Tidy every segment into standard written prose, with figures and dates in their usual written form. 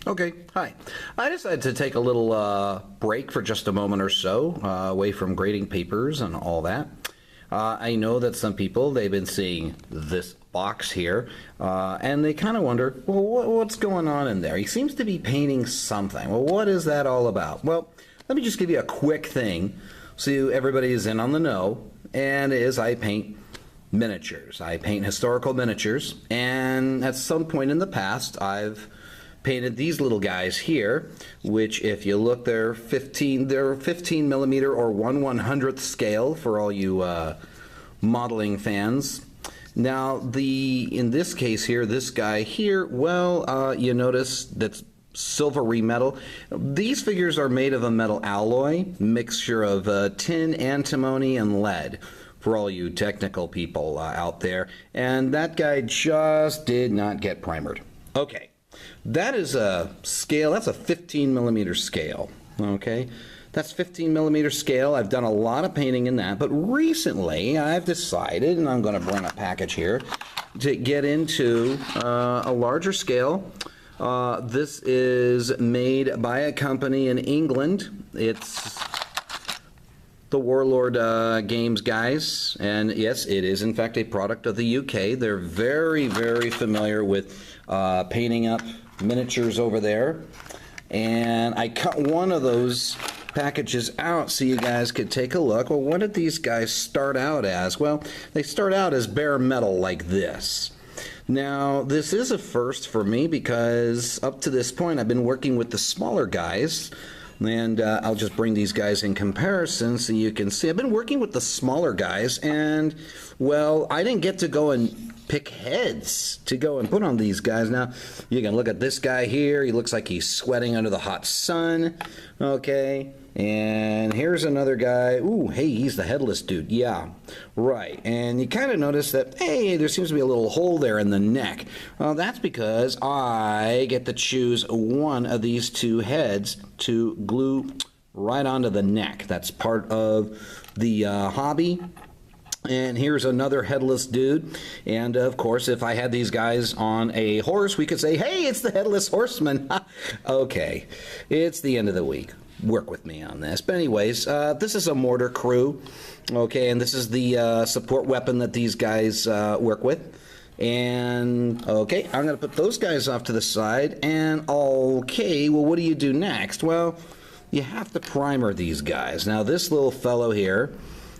Okay, hi. I decided to take a little break for just a moment or so, away from grading papers and all that. I know that some people, they've been seeing this box here, and they kind of wonder, well, what's going on in there? He seems to be painting something. Well, what is that all about? Well, let me just give you a quick thing so everybody is in on the know, and it is I paint miniatures. I paint historical miniatures, and at some point in the past, I've painted these little guys here, which if you look, they're 15 millimeter or 1/100th scale for all you modeling fans. Now, in this case here, this guy here, well, you notice that's silvery metal. These figures are made of a metal alloy, mixture of tin, antimony, and lead, for all you technical people out there. And that guy just did not get primered. Okay. That is a scale, that's a 15 millimeter scale, okay? That's 15 millimeter scale. I've done a lot of painting in that, but recently I've decided, and I'm going to bring a package here, to get into a larger scale. This is made by a company in England. It's the Warlord Games guys, and yes, it is in fact a product of the UK. They're very, very familiar with painting up miniatures over there, and I cut one of those packages out so you guys could take a look. Well, what did these guys start out as? Well, they start out as bare metal like this. Now, this is a first for me because up to this point I've been working with the smaller guys, and I'll just bring these guys in comparison so you can see. I've been working with the smaller guys, and well, I didn't get to go and pick heads to go and put on these guys. Now, you can look at this guy here. He looks like he's sweating under the hot sun. Okay, and here's another guy. Ooh, hey, he's the headless dude. Yeah, right. And you kind of notice that, hey, there seems to be a little hole there in the neck. Well, that's because I get to choose one of these two heads to glue right onto the neck. That's part of the hobby. And here's another headless dude. And of course, if I had these guys on a horse, we could say, hey, it's the headless horseman. Okay, it's the end of the week. Work with me on this. But anyways, this is a mortar crew. Okay, and this is the support weapon that these guys work with. And okay, I'm going to put those guys off to the side. And okay, well, what do you do next? Well, you have to primer these guys. Now, this little fellow here,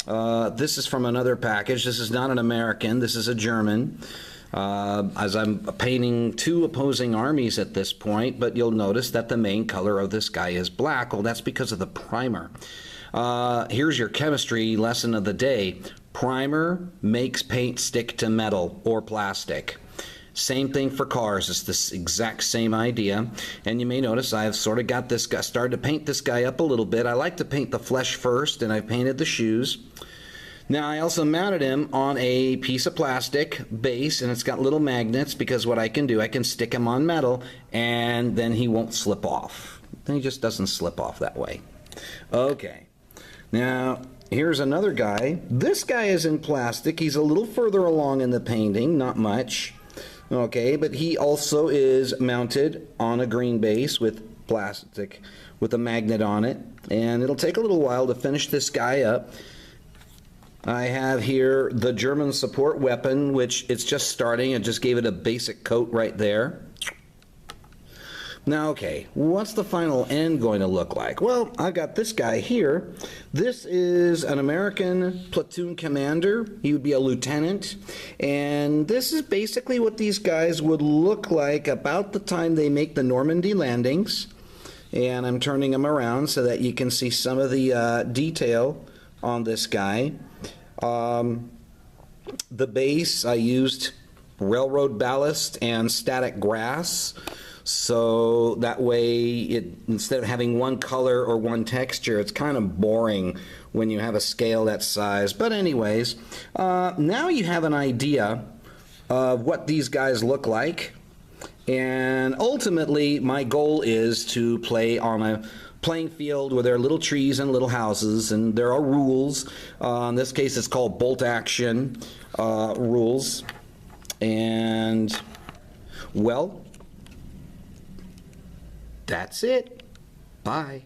this is from another package. This is not an American. This is a German. As I'm painting two opposing armies at this point, but you'll notice that the main color of this guy is black. Well, that's because of the primer. Here's your chemistry lesson of the day. Primer makes paint stick to metal or plastic. Same thing for cars. It's this exact same idea. And you may notice I've sort of got this guy, started to paint this guy up a little bit. I like to paint the flesh first, and I painted the shoes. Now, I also mounted him on a piece of plastic base, and it's got little magnets, because what I can do, I can stick him on metal, and then he won't slip off. Then he just doesn't slip off that way. Okay. Now, here's another guy. This guy is in plastic. He's a little further along in the painting, not much. Okay, but he also is mounted on a green base with plastic with a magnet on it, and it'll take a little while to finish this guy up. I have here the German support weapon, which it's just starting. I just gave it a basic coat right there. Now, okay, what's the final end going to look like? Well, I've got this guy here. This is an American platoon commander. He would be a lieutenant. And this is basically what these guys would look like about the time they make the Normandy landings. And I'm turning them around so that you can see some of the detail on this guy. The base, I used railroad ballast and static grass. So that way, instead of having one color or one texture, it's kind of boring when you have a scale that size. But anyways, now you have an idea of what these guys look like. And ultimately, my goal is to play on a playing field where there are little trees and little houses, and there are rules. In this case, it's called bolt action rules. And, well, That's it. Bye.